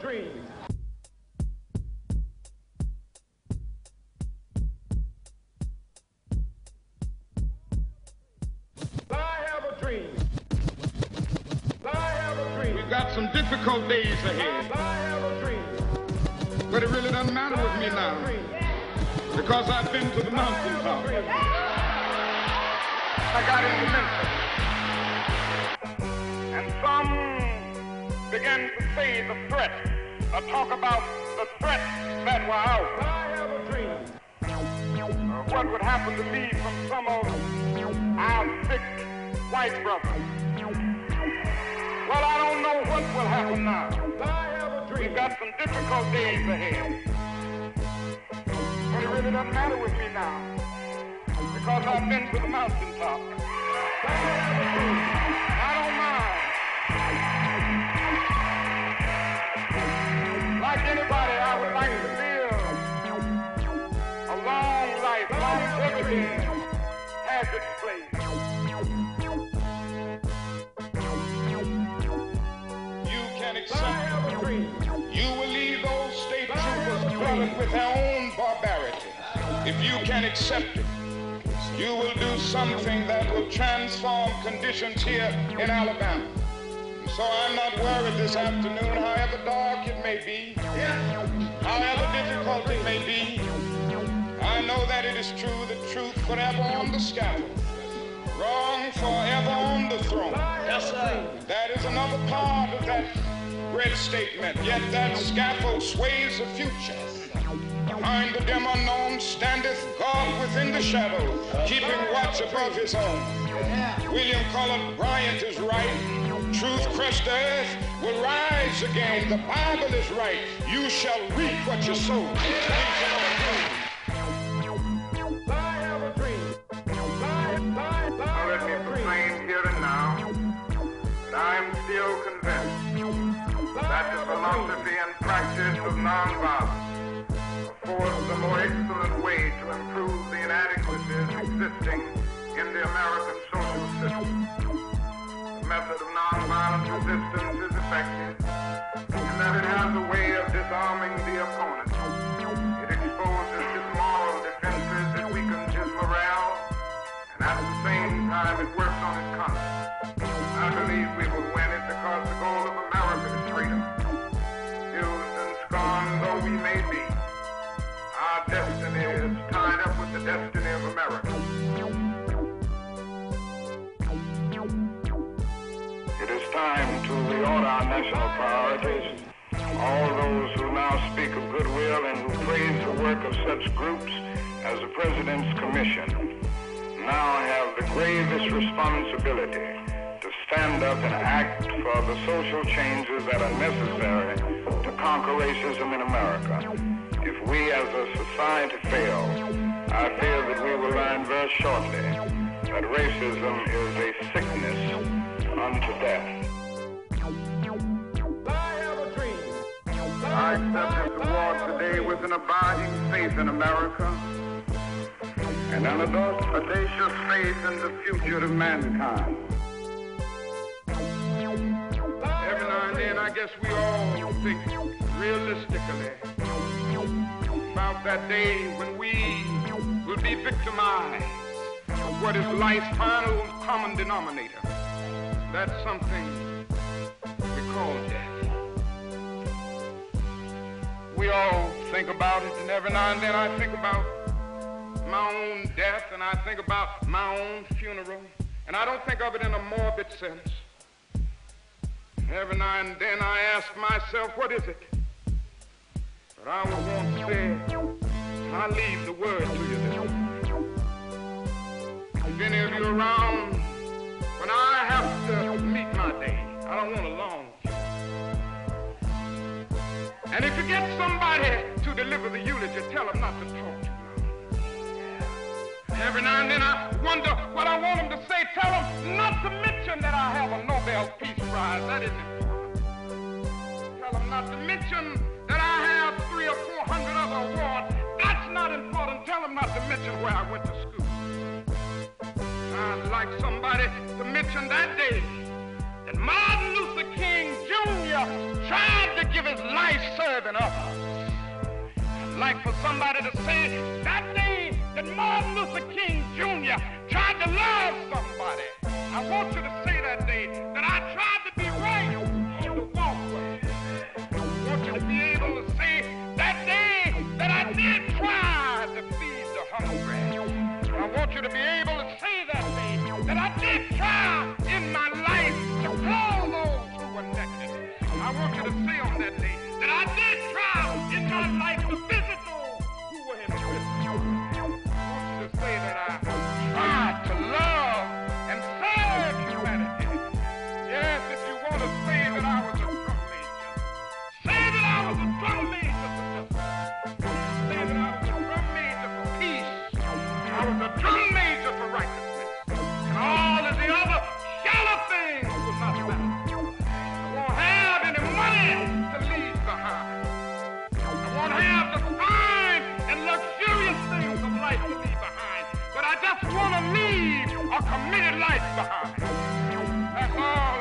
dream. We've got some difficult days ahead. But it really doesn't matter with me now, because I've been to the mountaintop. I got into Memphis, and some began to say the threat, or talk about the threats that were out. What would happen to me from some of our sick white brothers? Well, I don't know what will happen now. We've got some difficult days ahead. But it really doesn't matter with me now, because I've been to the mountaintop. I don't mind. Like anybody, I would like to live a long life. Longevity has its place. You will leave those state troopers dwelling with their own barbarity. If you can accept it, you will do something that will transform conditions here in Alabama. So I'm not worried this afternoon, however dark it may be, however difficult it may be. I know that it is true, the truth forever on the scaffold, wrong forever on the throne. Yes, sir. That is another part of that great statement. Yet that scaffold sways the future. Behind the dim unknown standeth God within the shadow, keeping watch above his own. William Cullen Bryant is right. Truth crushed earth will rise again. The Bible is right. You shall reap what you sow. Let me proclaim here and now that I'm still convinced that the philosophy and practice of nonviolence affords a more excellent way to improve the inadequacies existing in the American social system. The method of nonviolent resistance is effective in that it has a way of disarming the opponent. It exposes his moral defenses, it weakens his morale, and at the same time it works on his conscience. I believe we will win it because the goal of America is freedom. Used and scorned though we may be, our destiny is tied up with the destiny of America. It is time to reorder our national priorities. All those who now speak of goodwill and who praise the work of such groups as the President's Commission now have the gravest responsibility to stand up and act for the social changes that are necessary to conquer racism in America. If we as a society fail, I fear that we will learn very shortly that racism is a sickness unto death. I accept this award today with an abiding faith in America and an audacious faith in the future of mankind. Every now and then, I guess we all think realistically about that day when we will be victimized of what is life's final common denominator. That's something we call death. We all think about it, and every now and then I think about my own death, and I think about my own funeral, and I don't think of it in a morbid sense. Every now and then I ask myself, what is it? But I would want to say, I leave the word to you this morning. If any of you around, when I have to meet my day, I don't want a long queue. And if you get somebody to deliver the eulogy, tell them not to talk too long. Every now and then I wonder what I want them to say. Tell them not to mention that I have a Nobel Peace Prize. That isn't important. Tell them not to mention that I have 300 or 400 other awards. That's not important. Tell them not to mention where I went to school. I'd like somebody to mention that day that Martin Luther King Jr. tried to give his life serving others. I'd like for somebody to say that day that Martin Luther King Jr. tried to love somebody. I want you to say that day that I tried to be right on the walkway. I want you to be able to say that day that I did try to feed the hungry. I want you to be able to say that day that I did try in my life to clothe those who were naked. I want you to say on that day that I did try in my life to visit those who were in prison. I want you to say that I tried to love and serve humanity. Yes, if you want to say that I was a drum major, say that I was a drum major for justice. Say that I was a drum major for peace. I was a drum major for righteousness. And all of the other shallow things will not matter. I won't have any money to leave behind. I won't have the fine and luxurious things of life to leave behind. But I just want to leave a committed life behind. That's all